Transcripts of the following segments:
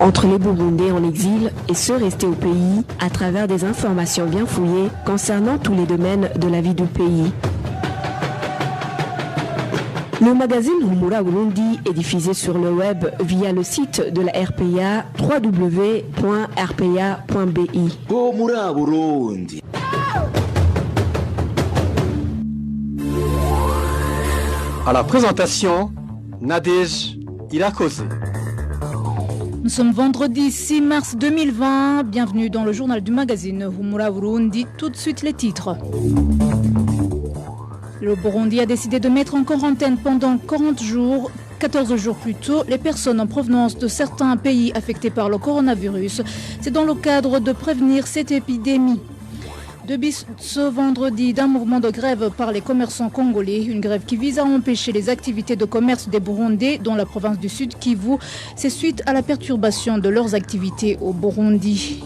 Entre les Burundais en exil et ceux restés au pays à travers des informations bien fouillées concernant tous les domaines de la vie du pays. Le magazine Humura Burundi est diffusé sur le web via le site de la RPA www.rpa.bi. Humura Burundi. À la présentation, Nadège Irakoze. Nous sommes vendredi 6 mars 2020. Bienvenue dans le journal du magazine Humura Burundi. Tout de suite les titres. Le Burundi a décidé de mettre en quarantaine pendant 40 jours. 14 jours plus tôt, les personnes en provenance de certains pays affectés par le coronavirus. C'est dans le cadre de prévenir cette épidémie. Depuis ce vendredi d'un mouvement de grève par les commerçants congolais, une grève qui vise à empêcher les activités de commerce des Burundais dans la province du Sud Kivu. C'est suite à la perturbation de leurs activités au Burundi.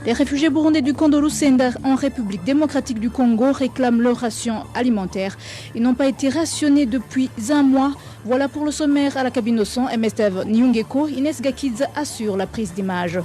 Les réfugiés burundais du camp de Lusenda en République démocratique du Congo réclament leur ration alimentaire. Ils n'ont pas été rationnés depuis un mois. Voilà pour le sommaire à la cabine au son. Mstv Nyungeko, Inès Gakidze assure la prise d'image.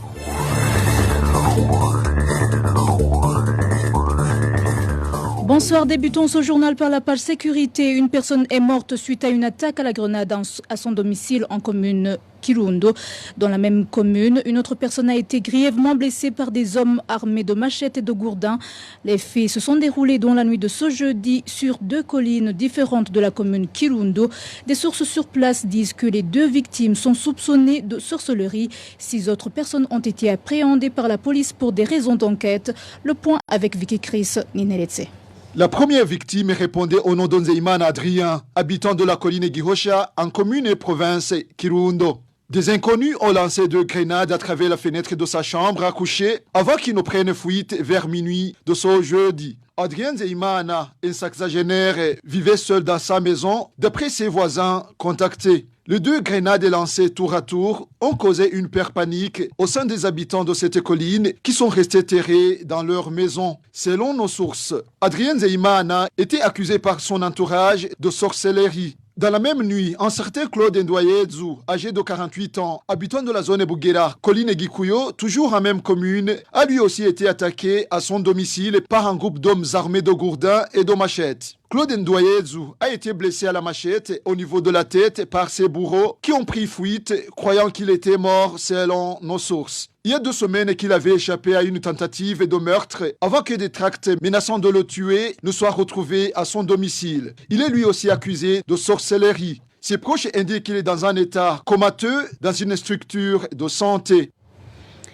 Bonsoir, débutons ce journal par la page sécurité. Une personne est morte suite à une attaque à la grenade à son domicile en commune Kirundo. Dans la même commune, une autre personne a été grièvement blessée par des hommes armés de machettes et de gourdins. Les faits se sont déroulés dans la nuit de ce jeudi sur deux collines différentes de la commune Kirundo. Des sources sur place disent que les deux victimes sont soupçonnées de sorcellerie. 6 autres personnes ont été appréhendées par la police pour des raisons d'enquête. Le point avec Vicky Chris Nineletse. La première victime répondait au nom d'Onzeimana Adrien, habitant de la colline Gihosha, en commune et province Kirundo. Des inconnus ont lancé 2 grenades à travers la fenêtre de sa chambre à coucher avant qu'ils ne prennent fuite vers minuit de ce jeudi. Adrien Zeimana, un sexagénaire, vivait seul dans sa maison, d'après ses voisins contactés. Les 2 grenades lancées tour à tour ont causé une peur panique au sein des habitants de cette colline qui sont restés terrés dans leur maison. Selon nos sources, Adrien Zeimana était accusé par son entourage de sorcellerie. Dans la même nuit, un certain Claude Ndoyedzu, âgé de 48 ans, habitant de la zone Bugera, colline Gikuyo, toujours en même commune, a lui aussi été attaqué à son domicile par un groupe d'hommes armés de gourdins et de machettes. Claude Ndoyedzu a été blessé à la machette au niveau de la tête par ses bourreaux qui ont pris fuite, croyant qu'il était mort selon nos sources. Il y a 2 semaines qu'il avait échappé à une tentative de meurtre avant que des tracts menaçant de le tuer ne soient retrouvés à son domicile. Il est lui aussi accusé de sorcellerie. Ses proches indiquent qu'il est dans un état comateux dans une structure de santé.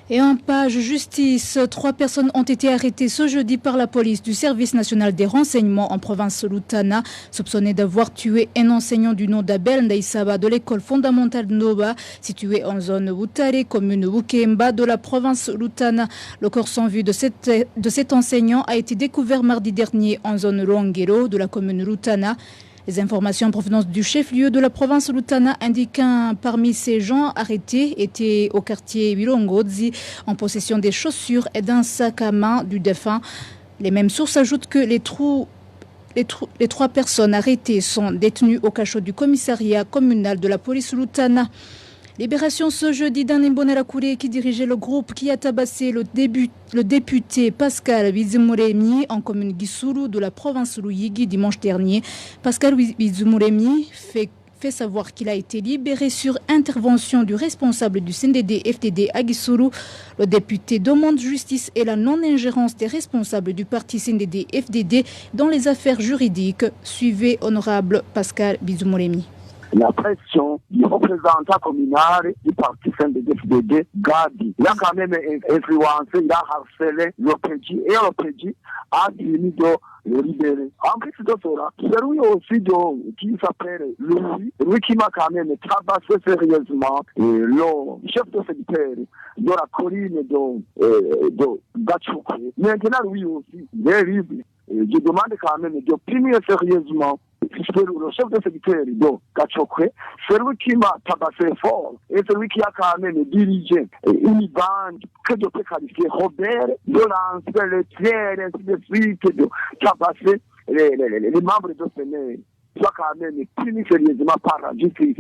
Et en page justice, 3 personnes ont été arrêtées ce jeudi par la police du service national des renseignements en province Lutana, soupçonnées d'avoir tué un enseignant du nom d'Abel Ndaïsaba de l'école fondamentale Noba, située en zone Wutare, commune Wukemba de la province Lutana. Le corps sans vue de cet enseignant a été découvert mardi dernier en zone Rongero de la commune Lutana. Les informations en provenance du chef-lieu de la province Lutana indiquent qu'un parmi ces gens arrêtés était au quartier Birongozi en possession des chaussures et d'un sac à main du défunt. Les mêmes sources ajoutent que les 3 personnes arrêtées sont détenues au cachot du commissariat communal de la police Lutana. Libération ce jeudi d'un Imbonerakure qui dirigeait le groupe qui a tabassé le député Pascal Bizumuremi en commune Gisuru de la province Luyigi dimanche dernier. Pascal Bizumuremi fait savoir qu'il a été libéré sur intervention du responsable du CNDD-FDD à Gisuru. Le député demande justice et la non-ingérence des responsables du parti CNDD-FDD dans les affaires juridiques. Suivez honorable Pascal Bizumuremi. La pression du représentant communal du parti CNDD-FDD, Gadi. Il a quand même influencé, il a harcelé l'OPJ et l'OPJ a fini de le libérer. En plus de cela, c'est lui aussi qui s'appelle lui qui m'a quand même tabassé sérieusement le chef de secteur de la colline de Gatchouké. Maintenant, lui aussi, il est libre. Je demande quand même de punir sérieusement le chef de secteur de Gatchouké, c'est lui qui m'a tabassé fort et c'est lui qui a quand même dirigé une bande que je peux qualifier Robert, de lancer les tiers, ainsi de suite, de tabasser les membres de ce soit quand même puni sérieusement par la justice.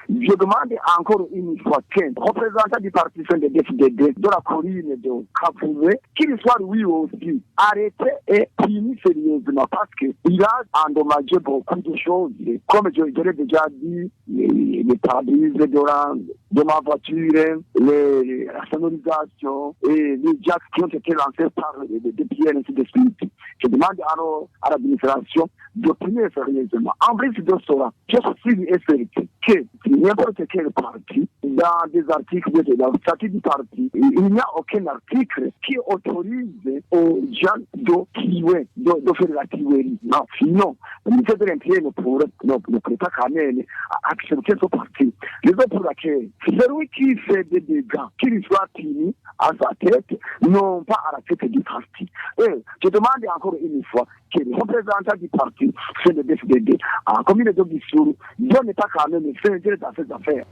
Je demande encore une fois qu'un représentant du parti CNDD-FDD de la colline de Kapoué, qu'il soit lui aussi arrêté et puni sérieusement parce qu'il a endommagé beaucoup de choses. Comme je l'ai déjà dit, les pare-brises de ma voiture, la sonorisation et les jacks qui ont été lancés par des pierres ainsi de suite. Je demande alors à l'administration de punir sérieusement. En plus de cela, je suis certain que n'importe quel parti, dans des articles de la statut du parti, il n'y a aucun article qui autorise aux gens de tuer, de faire la tuerie. Non, sinon, le ministère de l'Intérieur ne pourrait pas quand même accepter ce parti. Raison pour laquelle celui qui fait des dégâts, qu'il soit puni à sa tête, non pas à la tête du parti. Et je demande encore une fois que les représentants du parti, c'est le DFDD, en commune de Bissou, ne pas quand même faire dans ces affaires.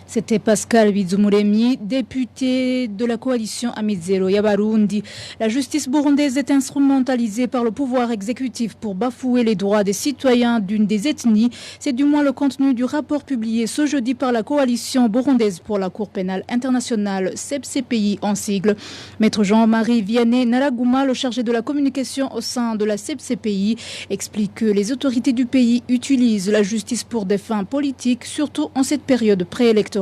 C'était Pascal Bizumuremyi, député de la coalition Amizero Yabarundi. La justice burundaise est instrumentalisée par le pouvoir exécutif pour bafouer les droits des citoyens d'une des ethnies. C'est du moins le contenu du rapport publié ce jeudi par la coalition burundaise pour la Cour pénale internationale, CEPCPI en sigle. Maître Jean-Marie Vianney Naragouma, le chargé de la communication au sein de la CEPCPI, explique que les autorités du pays utilisent la justice pour des fins politiques, surtout en cette période préélectorale.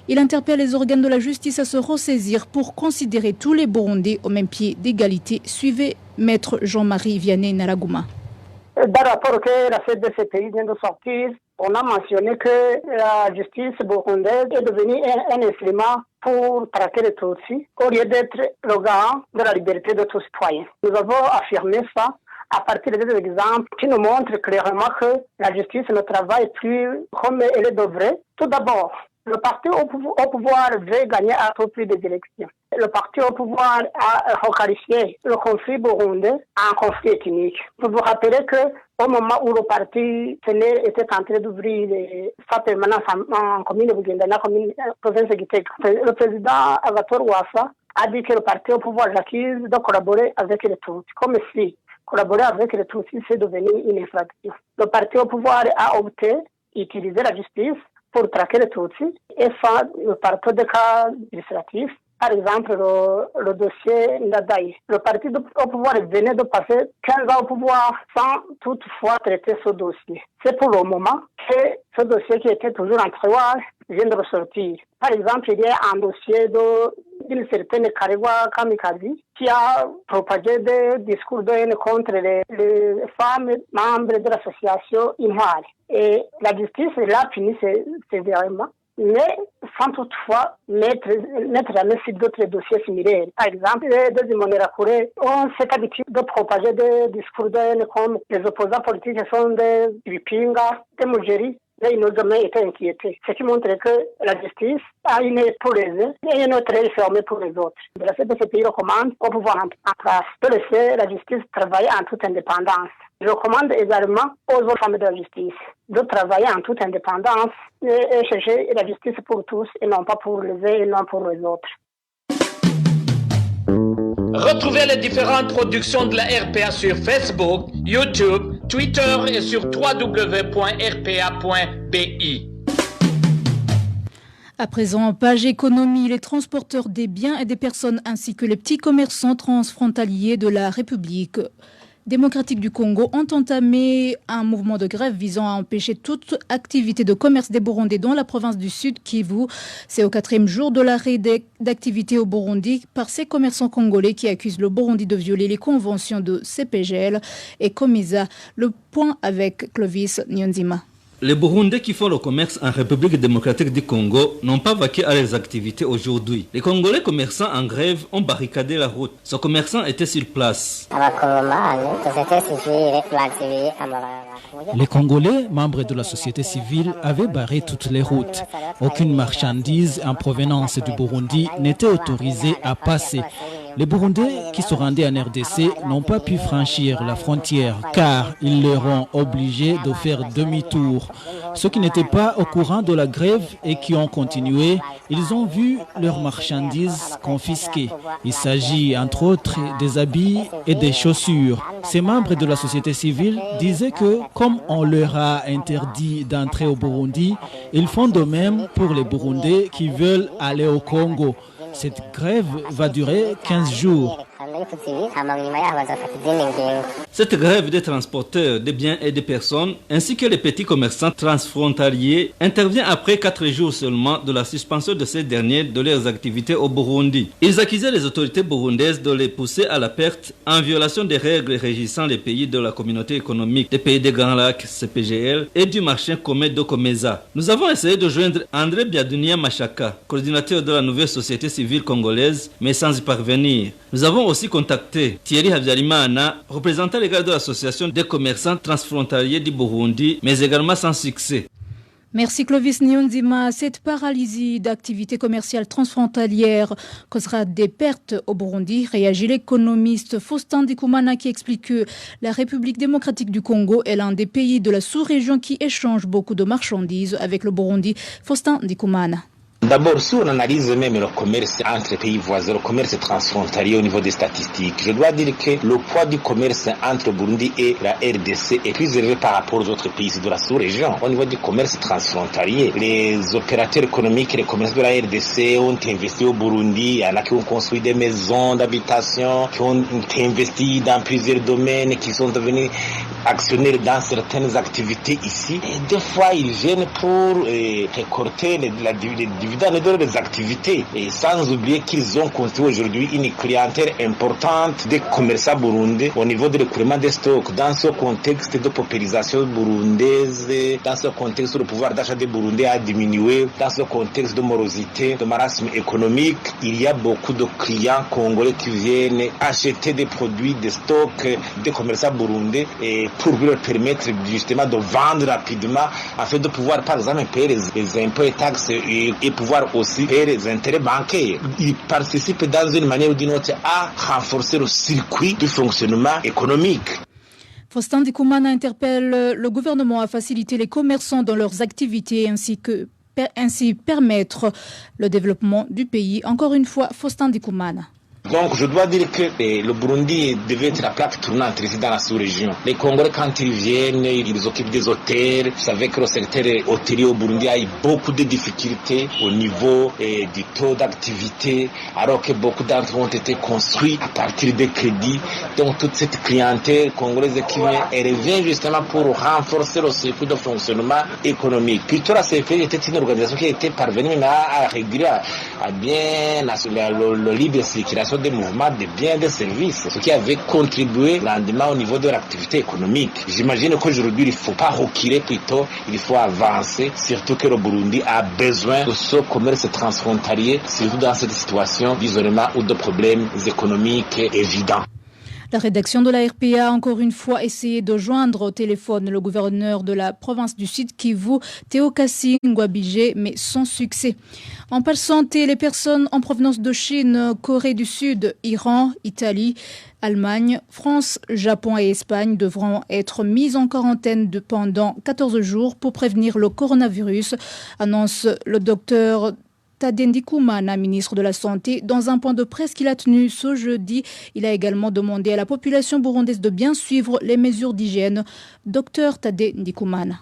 Il interpelle les organes de la justice à se ressaisir pour considérer tous les Burundais au même pied d'égalité. Suivez Maître Jean-Marie Vianney Naragouma. Dans le rapport que la CEPCPI vient de sortir, on a mentionné que la justice burundaise est devenue un instrument pour traquer les Tutsis au lieu d'être le garant de la liberté de tous citoyens. Nous avons affirmé ça à partir des exemples qui nous montrent clairement que la justice ne travaille plus comme elle devrait. Tout d'abord, le parti au pouvoir veut gagner à tout prix des élections. Le parti au pouvoir a requalifié le conflit burundais en conflit ethnique. Vous vous rappelez qu'au moment où le parti était en train d'ouvrir sa permanence en commune de Bugenda, province de Gitega, le président Agathon Rwasa a dit que le parti au pouvoir l'accuse de collaborer avec les Tutsis, comme si collaborer avec les Tutsis, c'est devenu une infraction. Le parti au pouvoir a opté d'utiliser la justice pour traquer les Tutsis et faire par peu de cas législatifs. Par exemple, le dossier Ndadaye. Le parti au pouvoir venait de passer 15 ans au pouvoir sans toutefois traiter ce dossier. C'est pour le moment que ce dossier qui était toujours en tiroir vient de ressortir. Par exemple, il y a un dossier d'une certaine Karewa Kamikazi qui a propagé des discours de haine contre les femmes membres de l'association Imhari. Et la justice l'a puni sévèrement, mais sans toutefois mettre la main sur d'autres dossiers similaires. Par exemple, les Imbonerakure ont cette habitude de propager des discours de haine comme les opposants politiques sont des Bipinga, des Mugeri. Mais ils n'ont jamais été inquiétés. Ce qui montre que la justice a une œil pour les uns et une autre œil fermée pour les autres. La CEPCPI recommande au pouvoir en place de laisser la justice travailler en toute indépendance. Je recommande également aux autres femmes de la justice de travailler en toute indépendance et chercher la justice pour tous et non pas pour les uns et non pour les autres. Retrouvez les différentes productions de la RPA sur Facebook, YouTube, Twitter et sur www.rpa.bi. À présent, page économie, les transporteurs des biens et des personnes ainsi que les petits commerçants transfrontaliers de la République démocratique du Congo ont entamé un mouvement de grève visant à empêcher toute activité de commerce des Burundais dans la province du Sud Kivu. C'est au 4e jour de l'arrêt d'activité au Burundi par ces commerçants congolais qui accusent le Burundi de violer les conventions de CPGL et Comisa. Le point avec Clovis Nyonzima. Les Burundais qui font le commerce en République démocratique du Congo n'ont pas vaqué à leurs activités aujourd'hui. Les Congolais commerçants en grève ont barricadé la route. Ces commerçants étaient sur place. Les Congolais, membres de la société civile, avaient barré toutes les routes. Aucune marchandise en provenance du Burundi n'était autorisée à passer. Les Burundais qui se rendaient en RDC n'ont pas pu franchir la frontière car ils leur ont obligés de faire demi-tour. Ceux qui n'étaient pas au courant de la grève et qui ont continué, ils ont vu leurs marchandises confisquées. Il s'agit entre autres des habits et des chaussures. Ces membres de la société civile disaient que comme on leur a interdit d'entrer au Burundi, ils font de même pour les Burundais qui veulent aller au Congo. Cette grève va durer 15 jours. Cette grève des transporteurs de biens et de personnes, ainsi que les petits commerçants transfrontaliers, intervient après 4 jours seulement de la suspension de ces derniers de leurs activités au Burundi. Ils accusaient les autorités burundaises de les pousser à la perte en violation des règles régissant les pays de la communauté économique des pays des Grands Lacs, CPGL, et du marché commun d'Okomeza. Nous avons essayé de joindre André Biadunia Machaka, coordinateur de la nouvelle société civile congolaise, mais sans y parvenir. Nous avons aussi contacté Thierry Habyarimana, représentant légal de l'association des commerçants transfrontaliers du Burundi, mais également sans succès. Merci Clovis Nyonzima. Cette paralysie d'activités commerciales transfrontalières causera des pertes au Burundi, réagit l'économiste Faustin Ndikumana qui explique que la République démocratique du Congo est l'un des pays de la sous-région qui échange beaucoup de marchandises avec le Burundi. Faustin Ndikumana. D'abord, si on analyse même le commerce entre pays voisins, le commerce transfrontalier au niveau des statistiques, je dois dire que le poids du commerce entre Burundi et la RDC est plus élevé par rapport aux autres pays de la sous-région. Au niveau du commerce transfrontalier, les opérateurs économiques et les commerces de la RDC ont investi au Burundi. Il y en a qui ont construit des maisons d'habitation, qui ont investi dans plusieurs domaines, qui sont devenus actionnaires dans certaines activités ici. Et des fois, ils viennent pour récolter les dividendes de leurs activités. Et sans oublier qu'ils ont construit aujourd'hui une clientèle importante des commerçants burundais au niveau de l'écoulement des stocks. Dans ce contexte de paupérisation burundaise, dans ce contexte où le pouvoir d'achat des Burundais a diminué, dans ce contexte de morosité, de marasme économique, il y a beaucoup de clients congolais qui viennent acheter des produits, des stocks des commerçants burundais et pour leur permettre justement de vendre rapidement afin de pouvoir par exemple payer les impôts et taxes et pouvoir aussi payer les intérêts bancaires. Ils participent dans une manière ou d'une autre à renforcer le circuit du fonctionnement économique. Faustin Ndikumana interpelle le gouvernement à faciliter les commerçants dans leurs activités ainsi permettre le développement du pays. Encore une fois, Faustin Ndikumana. Donc je dois dire que le Burundi devait être la plaque tournante ici dans la sous-région. Les Congolais quand ils viennent, ils occupent des hôtels. Vous savez que le secteur hôtelier au Burundi a eu beaucoup de difficultés au niveau du taux d'activité, alors que beaucoup d'entre eux ont été construits à partir de crédits. Donc toute cette clientèle congolaise qui vient, elle vient justement pour renforcer le circuit de fonctionnement économique. Plutôt la CFE était une organisation qui était parvenue à réguler à bien le libre circulation des mouvements de biens et de services, ce qui avait contribué grandement au niveau de l'activité économique. J'imagine qu'aujourd'hui, il ne faut pas reculer, plutôt, il faut avancer, surtout que le Burundi a besoin de ce commerce transfrontalier, surtout dans cette situation d'isolement ou de problèmes économiques évidents. La rédaction de la RPA a encore une fois essayé de joindre au téléphone le gouverneur de la province du Sud Kivu, Théokassi Ngwabidje, mais sans succès. En page santé, les personnes en provenance de Chine, Corée du Sud, Iran, Italie, Allemagne, France, Japon et Espagne devront être mises en quarantaine pendant 14 jours pour prévenir le coronavirus, annonce le docteur Tade Ndikumana, ministre de la Santé, dans un point de presse qu'il a tenu ce jeudi. Il a également demandé à la population burundaise de bien suivre les mesures d'hygiène. Docteur Tade Ndikumana.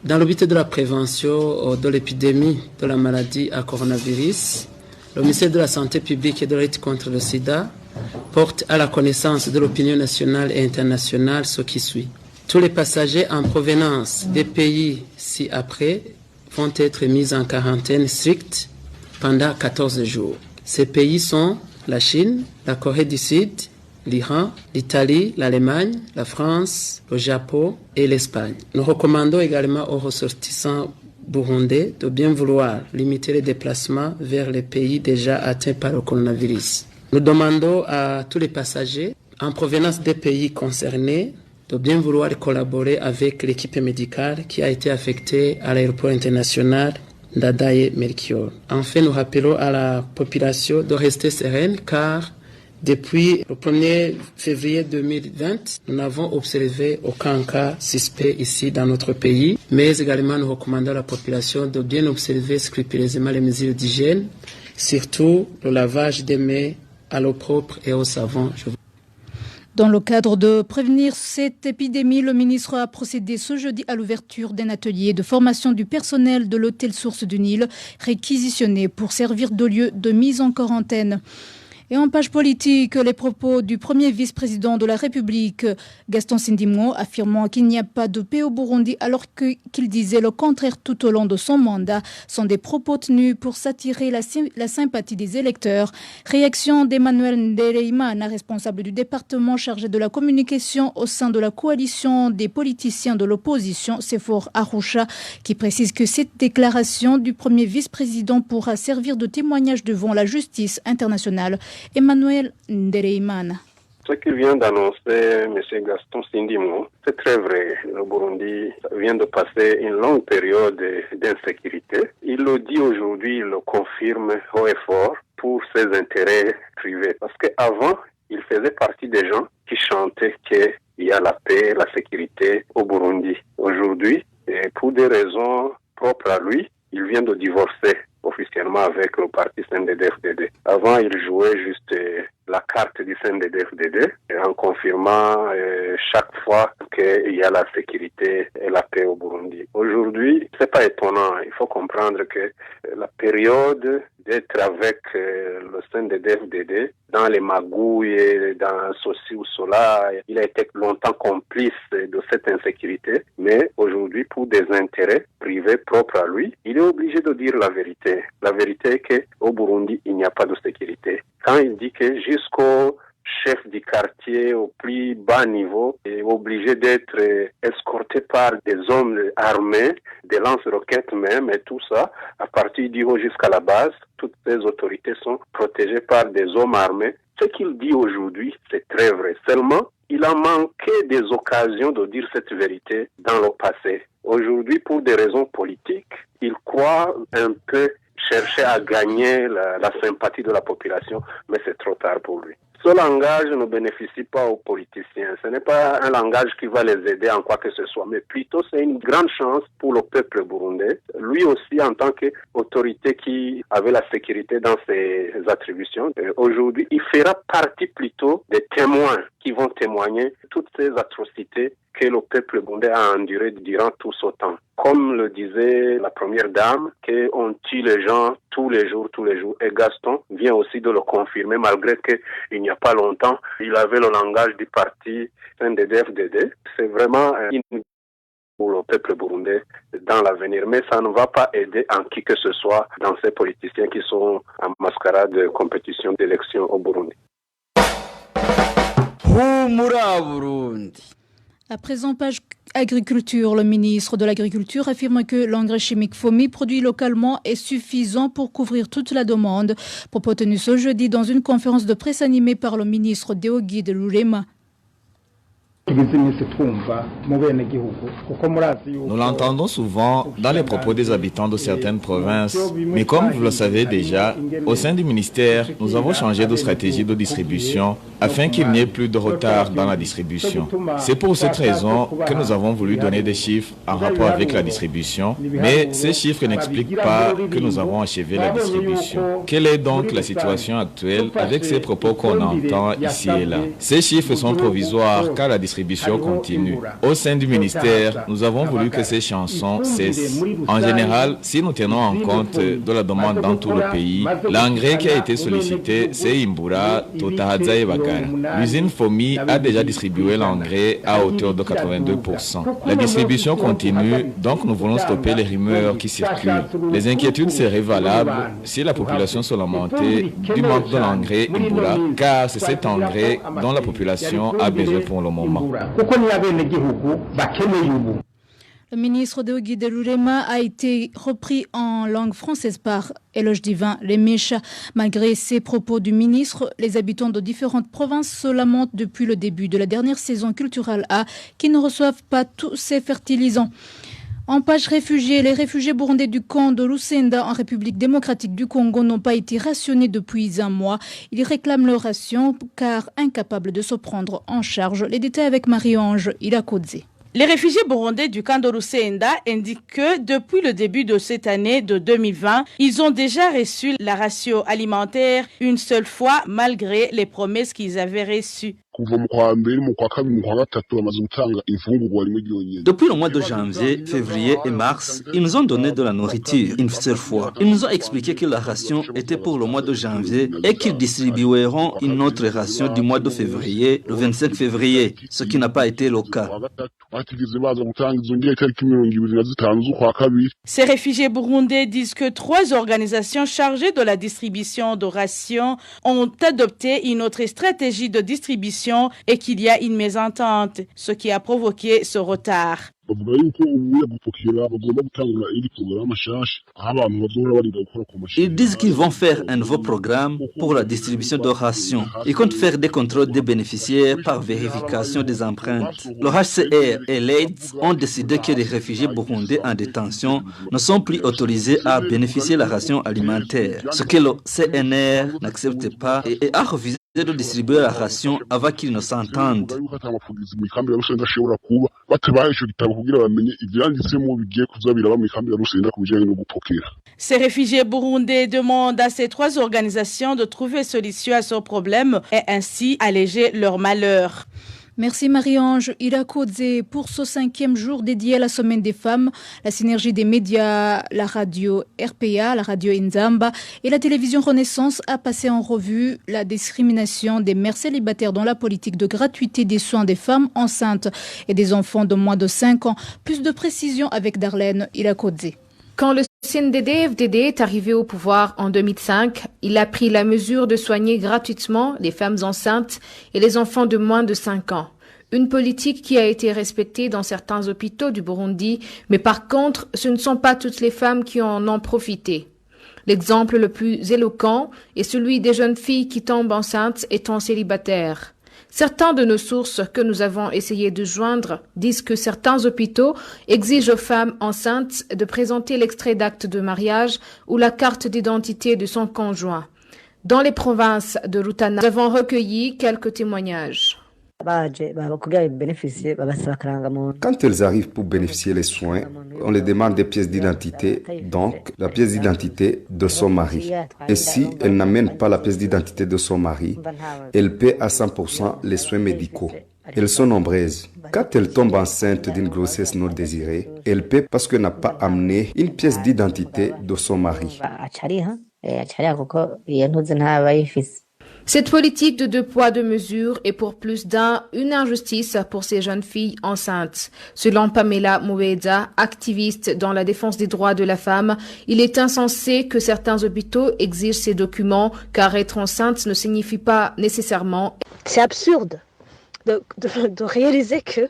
Dans le but de la prévention de l'épidémie de la maladie à coronavirus, le ministère de la Santé publique et de la lutte contre le sida porte à la connaissance de l'opinion nationale et internationale ce qui suit. Tous les passagers en provenance des pays ci-après vont être mis en quarantaine stricte pendant 14 jours. Ces pays sont la Chine, la Corée du Sud, l'Iran, l'Italie, l'Allemagne, la France, le Japon et l'Espagne. Nous recommandons également aux ressortissants burundais de bien vouloir limiter les déplacements vers les pays déjà atteints par le coronavirus. Nous demandons à tous les passagers en provenance des pays concernés de bien vouloir collaborer avec l'équipe médicale qui a été affectée à l'aéroport international Ndadaye Melchior. Enfin, nous rappelons à la population de rester sereine car Depuis le 1er février 2020, nous n'avons observé aucun cas suspect ici dans notre pays, mais également nous recommandons à la population de bien observer scrupuleusement les mesures d'hygiène, surtout le lavage des mains à l'eau propre et au savon. Dans le cadre de prévenir cette épidémie, le ministre a procédé ce jeudi à l'ouverture d'un atelier de formation du personnel de l'hôtel Source du Nil, réquisitionné pour servir de lieu de mise en quarantaine. Et en page politique, les propos du premier vice-président de la République, Gaston Sindimou, affirmant qu'il n'y a pas de paix au Burundi alors qu'il disait le contraire tout au long de son mandat, sont des propos tenus pour s'attirer la sympathie des électeurs. Réaction d'Emmanuel Ndereimana, responsable du département chargé de la communication au sein de la coalition des politiciens de l'opposition, Sefor Arusha, qui précise que cette déclaration du premier vice-président pourra servir de témoignage devant la justice internationale. Emmanuel Ndereimana. Ce qu'il vient d'annoncer M. Gaston Sindimou, c'est très vrai. Le Burundi vient de passer une longue période d'insécurité. Il le dit aujourd'hui, il le confirme haut et fort pour ses intérêts privés. Parce qu'avant, il faisait partie des gens qui chantaient qu'il y a la paix, la sécurité au Burundi. Aujourd'hui, et pour des raisons propres à lui, il vient de divorcer officiellement avec le parti CNDD-FDD. Avant, il jouait juste la carte du CNDD-FDD en confirmant chaque fois qu'il y a la sécurité et la paix au Burundi. Aujourd'hui, c'est pas étonnant. Il faut comprendre que la période d'être avec le CNDD-FDD dans les magouilles, dans ceci ou cela, il a été longtemps complice de cette insécurité, mais aujourd'hui, pour des intérêts privés propres à lui, il est obligé de dire la vérité. La vérité est qu'au Burundi, il n'y a pas de sécurité. Quand il dit que jusqu'au chef du quartier au plus bas niveau est obligé d'être escorté par des hommes armés, des lance-roquettes même et tout ça, à partir du haut jusqu'à la base, toutes ces autorités sont protégées par des hommes armés. Ce qu'il dit aujourd'hui, c'est très vrai. Seulement, il a manqué des occasions de dire cette vérité dans le passé. Aujourd'hui, pour des raisons politiques, il croit un peu chercher à gagner la sympathie de la population, mais c'est trop tard pour lui. Ce langage ne bénéficie pas aux politiciens. Ce n'est pas un langage qui va les aider en quoi que ce soit, mais plutôt c'est une grande chance pour le peuple burundais. Lui aussi, en tant qu'autorité qui avait la sécurité dans ses attributions, aujourd'hui, il fera partie plutôt des témoins qui vont témoigner toutes ces atrocités que le peuple burundais a enduré durant tout ce temps. Comme le disait la première dame, qu'on tue les gens tous les jours. Et Gaston vient aussi de le confirmer, malgré qu'il n'y a pas longtemps, il avait le langage du parti CNDD-FDD. C'est vraiment une pour le peuple burundais dans l'avenir, mais ça ne va pas aider en qui que ce soit dans ces politiciens qui sont en mascarade de compétition d'élection au Burundi. À présent, page agriculture. Le ministre de l'Agriculture affirme que l'engrais chimique FOMI produit localement est suffisant pour couvrir toute la demande. Propos tenus ce jeudi dans une conférence de presse animée par le ministre Deogide Lurema. Nous l'entendons souvent dans les propos des habitants de certaines provinces, mais comme vous le savez déjà, au sein du ministère, nous avons changé de stratégie de distribution afin qu'il n'y ait plus de retard dans la distribution. C'est pour cette raison que nous avons voulu donner des chiffres en rapport avec la distribution, mais ces chiffres n'expliquent pas que nous avons achevé la distribution. Quelle est donc la situation actuelle avec ces propos qu'on entend ici et là? Ces chiffres sont provisoires car la distribution continue. Au sein du ministère, nous avons voulu que ces chansons cessent. En général, si nous tenons en compte de la demande dans tout le pays, l'engrais qui a été sollicité, c'est Imbura, Totahadza et Bagara. L'usine FOMI a déjà distribué l'engrais à hauteur de 82%. La distribution continue, donc nous voulons stopper les rumeurs qui circulent. Les inquiétudes seraient valables si la population se lamentait du manque de l'engrais Imbura, car c'est cet engrais dont la population a besoin pour le moment. Le ministre Deogide Lurema a été repris en langue française par Éloge Divin Lemecha. Malgré ces propos du ministre, les habitants de différentes provinces se lamentent depuis le début de la dernière saison culturelle A qui ne reçoivent pas tous ces fertilisants. En page réfugiés, les réfugiés burundais du camp de Lusenda en République démocratique du Congo n'ont pas été rationnés depuis un mois. Ils réclament leur ration car incapables de se prendre en charge. Les détails avec Marie-Ange Ilakodze. Les réfugiés burundais du camp de Lusenda indiquent que depuis le début de cette année de 2020, ils ont déjà reçu la ration alimentaire une seule fois malgré les promesses qu'ils avaient reçues. Depuis le mois de janvier, février et mars, ils nous ont donné de la nourriture une seule fois. Ils nous ont expliqué que la ration était pour le mois de janvier et qu'ils distribueront une autre ration du mois de février, le 25 février, ce qui n'a pas été le cas. Ces réfugiés burundais disent que 3 organisations chargées de la distribution de rations ont adopté une autre stratégie de distribution et qu'il y a une mésentente, ce qui a provoqué ce retard. Ils disent qu'ils vont faire un nouveau programme pour la distribution de rations. Ils comptent faire des contrôles des bénéficiaires par vérification des empreintes. Le HCR et l'AIDS ont décidé que les réfugiés burundais en détention ne sont plus autorisés à bénéficier de la ration alimentaire, ce que le CNR n'accepte pas et a refusé de distribuer la ration avant qu'ils ne s'entendent. Ces réfugiés burundais demandent à ces 3 organisations de trouver solution à ce problème et ainsi alléger leur malheur. Merci Marie-Ange Ilakodze pour ce 5e jour dédié à la Semaine des femmes. La synergie des médias, la radio RPA, la radio Nzamba et la télévision Renaissance a passé en revue la discrimination des mères célibataires dans la politique de gratuité des soins des femmes enceintes et des enfants de moins de 5 ans. Plus de précisions avec Darlène Ilakodze. Quand le CNDD-FDD est arrivé au pouvoir en 2005, il a pris la mesure de soigner gratuitement les femmes enceintes et les enfants de moins de 5 ans. Une politique qui a été respectée dans certains hôpitaux du Burundi, mais par contre, ce ne sont pas toutes les femmes qui en ont profité. L'exemple le plus éloquent est celui des jeunes filles qui tombent enceintes étant célibataires. Certains de nos sources que nous avons essayé de joindre disent que certains hôpitaux exigent aux femmes enceintes de présenter l'extrait d'acte de mariage ou la carte d'identité de son conjoint. Dans les provinces de Rutana, nous avons recueilli quelques témoignages. Quand elles arrivent pour bénéficier des soins, on les demande des pièces d'identité, donc la pièce d'identité de son mari. Et si elle n'amène pas la pièce d'identité de son mari, elle paie à 100% les soins médicaux. Elles sont nombreuses. Quand elle tombe enceinte d'une grossesse non désirée, elle paie parce qu'elle n'a pas amené une pièce d'identité de son mari. Cette politique de 2 poids 2 mesures est pour plus d'un une injustice pour ces jeunes filles enceintes. Selon Pamela Moueda, activiste dans la défense des droits de la femme, il est insensé que certains hôpitaux exigent ces documents car être enceinte ne signifie pas nécessairement. C'est absurde de réaliser que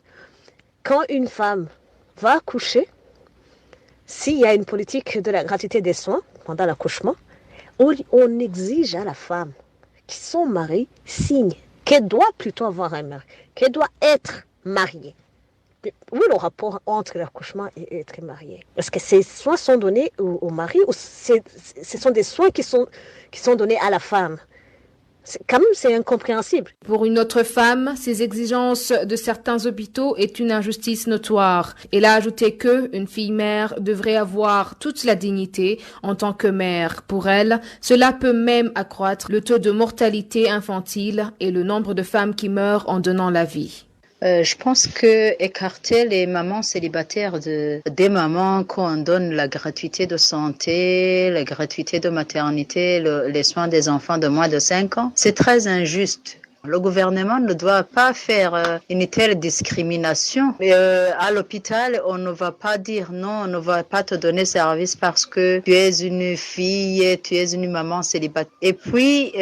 quand une femme va accoucher, s'il y a une politique de la gratuité des soins pendant l'accouchement, on exige à la femme qui son mari signe, qu'elle doit plutôt avoir un mari, qu'elle doit être mariée. Où est le rapport entre l'accouchement et être mariée? Est-ce que ces soins sont donnés au mari ou ce sont des soins qui sont donnés à la femme? Quand même, c'est incompréhensible. Pour une autre femme, ces exigences de certains hôpitaux est une injustice notoire. Elle a ajouté que une fille mère devrait avoir toute la dignité en tant que mère. Pour elle, cela peut même accroître le taux de mortalité infantile et le nombre de femmes qui meurent en donnant la vie. Je pense que écarter les mamans célibataires des mamans qu'on donne la gratuité de santé, la gratuité de maternité, les soins des enfants de moins de 5 ans, c'est très injuste. Le gouvernement ne doit pas faire une telle discrimination. À l'hôpital, on ne va pas dire non, on ne va pas te donner service parce que tu es une fille, tu es une maman célibataire. Et puis,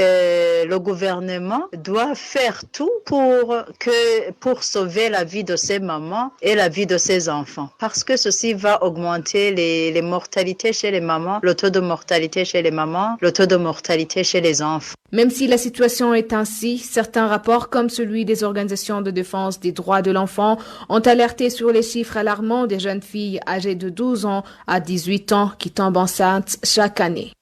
le gouvernement doit faire tout pour sauver la vie de ces mamans et la vie de ces enfants. Parce que ceci va augmenter les mortalités chez les mamans, le taux de mortalité chez les mamans, le taux de mortalité chez les enfants. Même si la situation est ainsi, certains rapports comme celui des organisations de défense des droits de l'enfant ont alerté sur les chiffres alarmants des jeunes filles âgées de 12 ans à 18 ans qui tombent enceintes chaque année.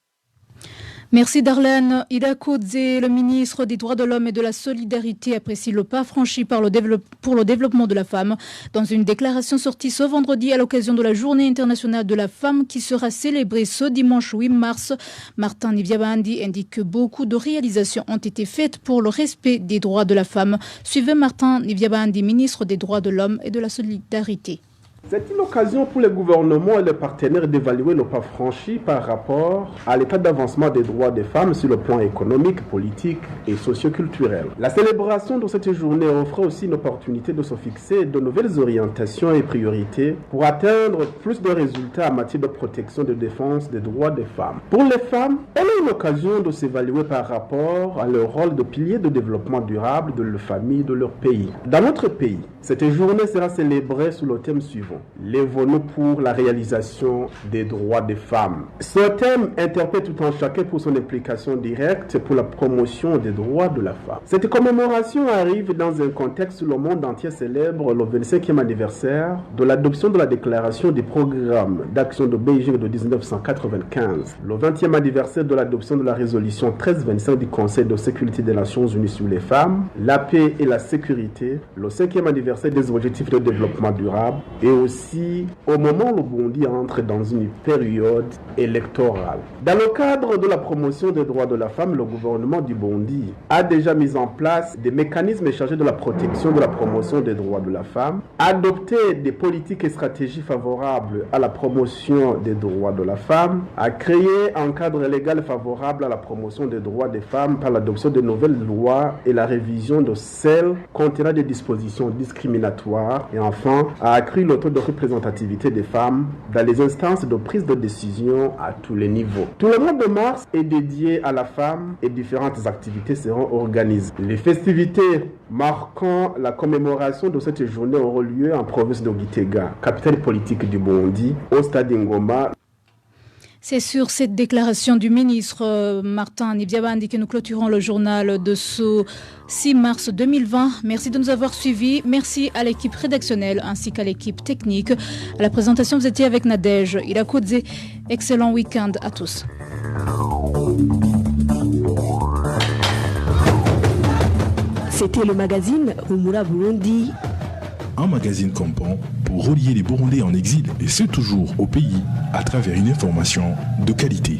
Merci Darlene. Ida Kodze, le ministre des Droits de l'Homme et de la Solidarité, apprécie le pas franchi pour le développement de la femme. Dans une déclaration sortie ce vendredi à l'occasion de la Journée internationale de la femme qui sera célébrée ce dimanche 8 mars, Martin Nivyabandi indique que beaucoup de réalisations ont été faites pour le respect des droits de la femme. Suivez Martin Nivyabandi, ministre des Droits de l'Homme et de la Solidarité. C'est une occasion pour les gouvernements et les partenaires d'évaluer le pas franchi par rapport à l'état d'avancement des droits des femmes sur le plan économique, politique et socio-culturel. La célébration de cette journée offre aussi une opportunité de se fixer de nouvelles orientations et priorités pour atteindre plus de résultats en matière de protection et de défense des droits des femmes. Pour les femmes, elle est une occasion de s'évaluer par rapport à leur rôle de pilier de développement durable de leur famille, de leur pays. Dans notre pays, cette journée sera célébrée sous le thème suivant: les voeux pour la réalisation des droits des femmes. Ce thème interpelle tout un chacun pour son implication directe pour la promotion des droits de la femme. Cette commémoration arrive dans un contexte où le monde entier célèbre le 25e anniversaire de l'adoption de la déclaration du programme d'action de Beijing de 1995, le 20e anniversaire de l'adoption de la résolution 1325 du Conseil de sécurité des Nations Unies sur les femmes, la paix et la sécurité, le 5e anniversaire des objectifs de développement durable et aussi au moment où le Burundi entre dans une période électorale. Dans le cadre de la promotion des droits de la femme, le gouvernement du Burundi a déjà mis en place des mécanismes chargés de la protection de la promotion des droits de la femme, adopté des politiques et stratégies favorables à la promotion des droits de la femme, a créé un cadre légal favorable à la promotion des droits des femmes par l'adoption de nouvelles lois et la révision de celles contenant des dispositions discriminatoires et enfin a accru le taux de représentativité des femmes dans les instances de prise de décision à tous les niveaux. Tout le mois de mars est dédié à la femme et différentes activités seront organisées. Les festivités marquant la commémoration de cette journée auront lieu en province de Gitega, capitale politique du Burundi, au stade Ngoma. C'est sur cette déclaration du ministre Martin Nivyabandi que nous clôturons le journal de ce 6 mars 2020. Merci de nous avoir suivis. Merci à l'équipe rédactionnelle ainsi qu'à l'équipe technique. À la présentation, vous étiez avec Nadège Irakodze. Excellent week-end à tous. C'était le magazine Humura Burundi. Un magazine campant pour relier les Burundais en exil et ceux toujours au pays à travers une information de qualité.